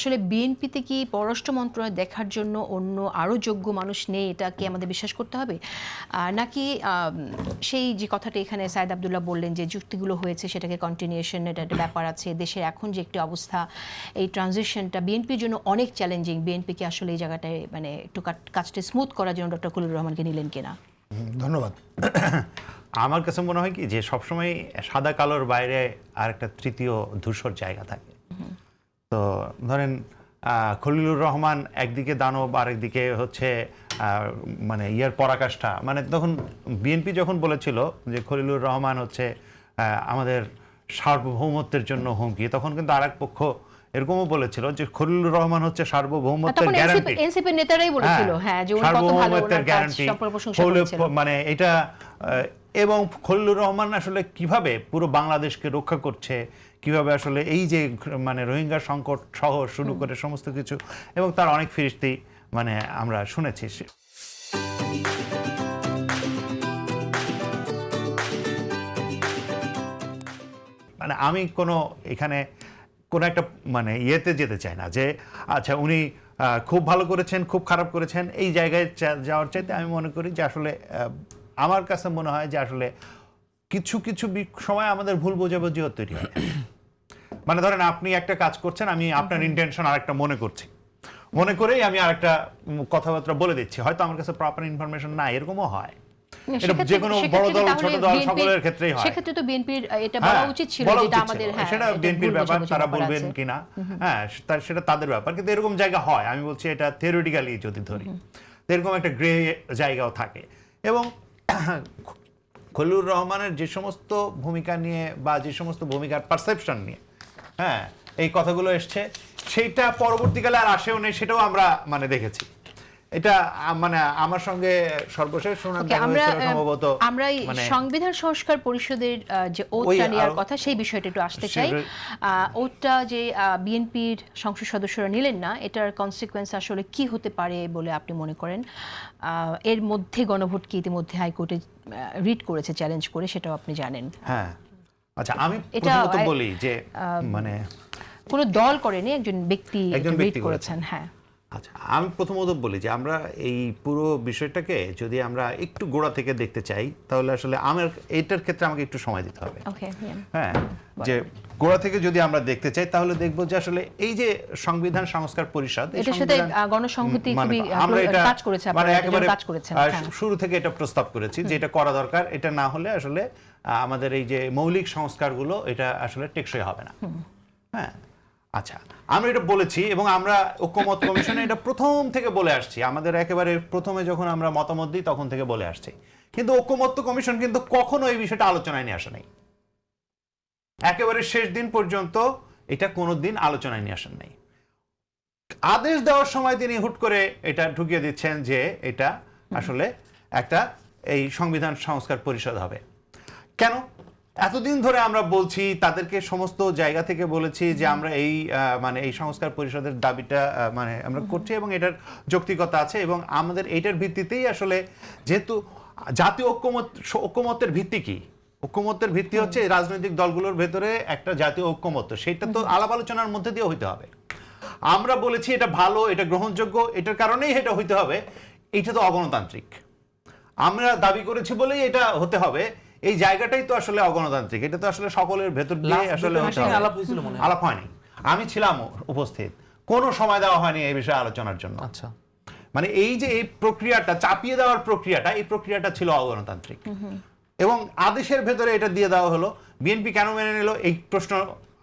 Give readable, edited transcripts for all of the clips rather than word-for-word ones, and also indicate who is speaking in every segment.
Speaker 1: আসলে বিএনপিতে কি পররাষ্ট্র মন্ত্রণালয় দেখার জন্য অন্য আরও যোগ্য মানুষ নেই, এটা কি আমাদের বিশ্বাস করতে হবে? নাকি সেই যে কথাটা এখানে সায়েদ আবদুল্লাহ বললেন যে যুক্তিগুলো হয়েছে সেটাকে কন্টিনিউশন, এটা একটা ব্যাপার আছে, দেশের এখন যে একটি অবস্থা, এই ট্রানজিশনটা বিএনপির জন্য অনেক চ্যালেঞ্জিং, বিএনপিকে আসলে এই জায়গাটায় মানে একটু কাজটা স্মুথ করার জন্য ডক্টর খলিলুর রহমানকে নিলেন কিনা?
Speaker 2: ধন্যবাদ। আমার কাছে মনে হয় কি যে সবসময় সাদা কালোর বাইরে আর একটা তৃতীয় ধূসর জায়গা থাকে। তো ধরেন খলিলুর রহমান একদিকে দানব, আরেকদিকে হচ্ছে মানে ইয়ার পরাকাষ্ঠা। মানে তখন বিএনপি যখন বলেছিল যে খলিলুর রহমান হচ্ছে আমাদের সার্বভৌমত্বের জন্য হুমকি, তখন কিন্তু আরেক পক্ষ এরকমও বলেছিল যে খলিলুর রহমান হচ্ছে সার্বভৌমত্বের গ্যারান্টি।
Speaker 1: এনসিপির নেতারাই বলেছিল হ্যাঁ যে উনি কত ভালো ওনার কাজ সম্পর্কে প্রশংসা করেছেন।
Speaker 2: মানে এটা এবং খলিলুর রহমান আসলে কিভাবে পুরো বাংলাদেশকে রক্ষা করছে, কিভাবে আসলে এই যে মানে রোহিঙ্গা সংকট সহ শুরু করে সমস্ত কিছু, এবং তার অনেক ফিরিস্তি মানে আমরা শুনেছি। মানে আমি কোনো এখানে কোনো একটা মানে ইয়েতে যেতে চাই না যে আচ্ছা উনি খুব ভালো করেছেন, খুব খারাপ করেছেন, এই জায়গায় যাওয়ার চাইতে আমি মনে করি যে আসলে আমার কাছে মনে হয় যে আসলে কিছু কিছু সময় আমাদের ভুল বোঝাবুঝিও তৈরি হয়। মানে ধরেন আপনি একটা কাজ করছেন, আমি আপনার ইন্টেনশন আরেকটা মনে করছি, মনে করেই আমি আরেকটা কথাবার্তা বলে দিচ্ছি, হয়তো আমার কাছে প্রপার ইনফরমেশন না, এরকমও হয়। এটা যে কোনো বড় দল ছোট দল সকলের ক্ষেত্রেই হয়।
Speaker 1: সেক্ষেত্রে তো বিএনপির এটা বলা উচিত ছিল, যেটা আমাদের হ্যাঁ
Speaker 2: সেটা বিএনপির ব্যাপার, তারা বলবেন কিনা হ্যাঁ সেটা তাদের ব্যাপার। কিন্তু এরকম জায়গা হয়, আমি বলছি এটা থিওরিটিক্যালি যদি ধরি, এরকম একটা গ্রে জায়গাও থাকে। এবং খলিলুর রহমানের যে সমস্ত ভূমিকা নিয়ে বা যে সমস্ত ভূমিকার পারসেপশন নিয়ে হ্যাঁ এই কথাগুলো এসছে, সেইটা পরবর্তীকালে আর আসেও নেই, সেটাও আমরা মানে দেখেছি। এটা মানে আমার সঙ্গে সর্বশেষ শোনা সম্ভবত
Speaker 1: আমরা সংবিধান সংস্কার পরিষদের যে ওটটা নেওয়ার কথা, সেই বিষয়টা একটু আসতে চাই। ওটটা যে বিএনপির সংসদ সদস্যরা নিলেন না, এটার কনসিকুয়েন্স আসলে কি হতে পারে বলে আপনি মনে করেন? এর মধ্যে গণভোট কি ইতিমধ্যে হাইকোর্টে রিট করেছে চ্যালেঞ্জ করে, সেটাও আপনি জানেন।
Speaker 2: হ্যাঁ আচ্ছা, আমি প্রথমত বলি যে মানে
Speaker 1: কোনো দল করেনি, একজন ব্যক্তি রিট করেছেন। হ্যাঁ
Speaker 2: আচ্ছা, আমি প্রথমত বলি যে আমরা এই পুরো বিষয়টাকে যদি আমরা একটু গোড়া থেকে দেখতে চাই, তাহলে আসলে আমার এটার ক্ষেত্রে আমাকে একটু সময় দিতে হবে। হ্যাঁ, যে গোড়া থেকে যদি আমরা দেখতে চাই তাহলে দেখব যে আসলে এই যে সংবিধান সংস্কার পরিষদ,
Speaker 1: এটার সাথে গণসংহতি খুবই কাজ করেছে,
Speaker 2: মানে একেবারে শুরু থেকে এটা প্রস্তাব করেছি যে এটা করা দরকার, এটা না হলে আসলে আমাদের এই যে মৌলিক সংস্কারগুলো এটা আসলে টেকসই হবে না। হ্যাঁ আচ্ছা, আমরা এটা বলেছি এবং আমরা ঐক্যমত কমিশনে এটা প্রথম থেকে বলে আসছি, আমাদের একেবারে প্রথমে যখন আমরা মতামত দিই তখন থেকে বলে আসছি। কিন্তু ঐক্যমত কমিশন কিন্তু কখনো এই বিষয়টা আলোচনায় নিয়ে আসে নাই, একেবারে শেষ দিন পর্যন্ত এটা কোনোদিন আলোচনায় নিয়ে আসেন নাই। আদেশ দেওয়ার সময় তিনি হুট করে এটা ঢুকিয়ে দিচ্ছেন যে এটা আসলে একটা এই সংবিধান সংস্কার পরিষদ হবে। কেন? এতদিন ধরে আমরা বলছি, তাদেরকে সমস্ত জায়গা থেকে বলেছি যে আমরা এই মানে এই সংস্কার পরিষদের দাবিটা মানে আমরা করছি এবং এটার যৌক্তিকতা আছে, এবং আমাদের এইটার ভিত্তিতেই আসলে যেহেতু জাতীয় ঐক্যমতের ভিত্তি কি? ঐক্যমতের ভিত্তি হচ্ছে রাজনৈতিক দলগুলোর ভেতরে একটা জাতীয় ঐক্যমত, সেটা তো আলাপ আলোচনার মধ্যে দিয়ে হইতে হবে। আমরা বলেছি এটা ভালো, এটা গ্রহণযোগ্য, এটার কারণেই এটা হইতে হবে, এটা তো অগণতান্ত্রিক। আমরা দাবি করেছি বলেই এটা হতে হবে, এই জায়গাটাই তো আসলে অগণতান্ত্রিক। এটা তো আসলে সকলের ভেতর দিয়ে আসলে আলাপ হয়নি। আমি ছিলাম উপস্থিত, কোনো সময় দেওয়া হয়নি এই বিষয়ে আলোচনার জন্য।
Speaker 3: আচ্ছা,
Speaker 2: মানে এই যে এই প্রক্রিয়াটা চাপিয়ে দেওয়ার প্রক্রিয়াটা, এই প্রক্রিয়াটা ছিল অগণতান্ত্রিক এবং আদেশের ভেতরে এটা দিয়ে দেওয়া হলো। বিএনপি কেন মেনে নিল এই প্রশ্ন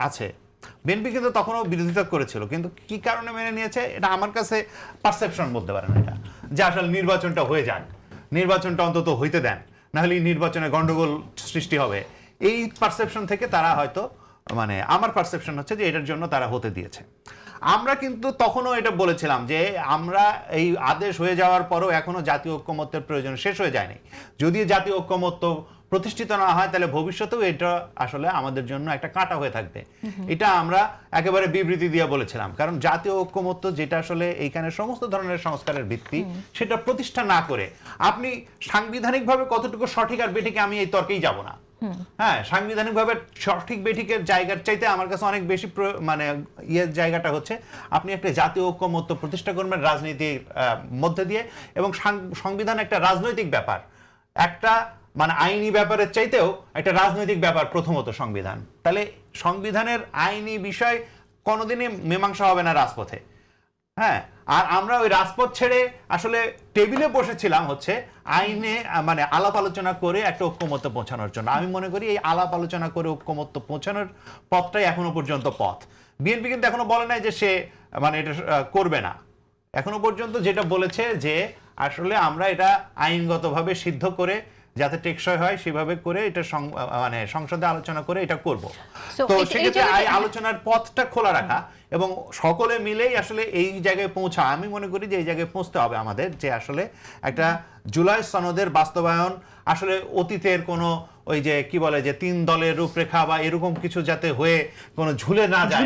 Speaker 2: আছে। বিএনপি কিন্তু তখনও বিরোধিতা করেছিল, কিন্তু কি কারণে মেনে নিয়েছে এটা আমার কাছে পারসেপশন বলতে পারেন এটা, যে আসলে নির্বাচনটা হয়ে যাক, নির্বাচনটা অন্তত হইতে দেন, নাহলে নির্বাচনে গন্ডগোল সৃষ্টি হবে, এই পারসেপশন থেকে তারা হয়তো মানে আমার পারসেপশন হচ্ছে যে এটার জন্য তারা হতে দিয়েছে। আমরা কিন্তু তখনও এটা বলেছিলাম যে আমরা এই আদেশ হয়ে যাওয়ার পরও এখনো জাতীয় ঐক্যমত্যের প্রয়োজন শেষ হয়ে যায়নি। যদি জাতীয় ঐক্যমত্য প্রতিষ্ঠিত না হয় তাহলে ভবিষ্যতেও এটা আসলে আমাদের জন্য একটা কাঁটা হয়ে থাকবে। এটা আমরা একেবারে বিবৃতি দিয়ে বলেছিলাম, কারণ জাতীয় ঐক্যমত্য যেটা আসলে এইখানে সমস্ত ধরনের সংস্কারের ভিত্তি, সেটা প্রতিষ্ঠা না করে আপনি সাংবিধানিকভাবে কতটুকু সঠিক আর বেঠিক আমি এই তর্কেই যাব না। হ্যাঁ, সাংবিধানিকভাবে সঠিক বেঠিকের জায়গার চাইতে আমার কাছে অনেক বেশি মানে জায়গাটা হচ্ছে আপনি একটা জাতীয় ঐক্যমত্য প্রতিষ্ঠা করবেন রাজনীতির মধ্যে দিয়ে, এবং সংবিধান একটা রাজনৈতিক ব্যাপার, একটা মানে আইনি ব্যাপারের চাইতেও একটা রাজনৈতিক ব্যাপার প্রথমত সংবিধান। তাহলে সংবিধানের আইনি বিষয় কোনোদিনই মীমাংসা হবে না রাজপথে। হ্যাঁ, আর আমরা ওই রাজপথ ছেড়ে আসলে টেবিলে বসেছিলাম হচ্ছে আইনে মানে আলাপ আলোচনা করে একটা ঐক্যমত্য পৌঁছানোর জন্য। আমি মনে করি এই আলাপ আলোচনা করে ঐক্যমত্য পৌঁছানোর পথটাই এখনো পর্যন্ত পথ। বিএনপি কিন্তু এখনো বলে নাই যে সে মানে এটা করবে না। এখনো পর্যন্ত যেটা বলেছে যে আসলে আমরা এটা আইনগতভাবে সিদ্ধ করে যাতে টেকসই হয় সেভাবে করে এটা মানে সংসদে আলোচনা করে এটা করব। তো সেক্ষেত্রে এই আলোচনার পথটা খোলা রাখা এবং সকলে মিলেই আসলে এই জায়গায় পৌঁছা, আমি মনে করি যে এই জায়গায় পৌঁছতে হবে আমাদের, যে আসলে একটা জুলাই সনদের বাস্তবায়ন আসলে অতীতের কোনো ওই যে কি বলে যে 3 দলের রূপরেখা বা এরকম কিছু যাতে হয়ে কোনো ঝুলে না যায়।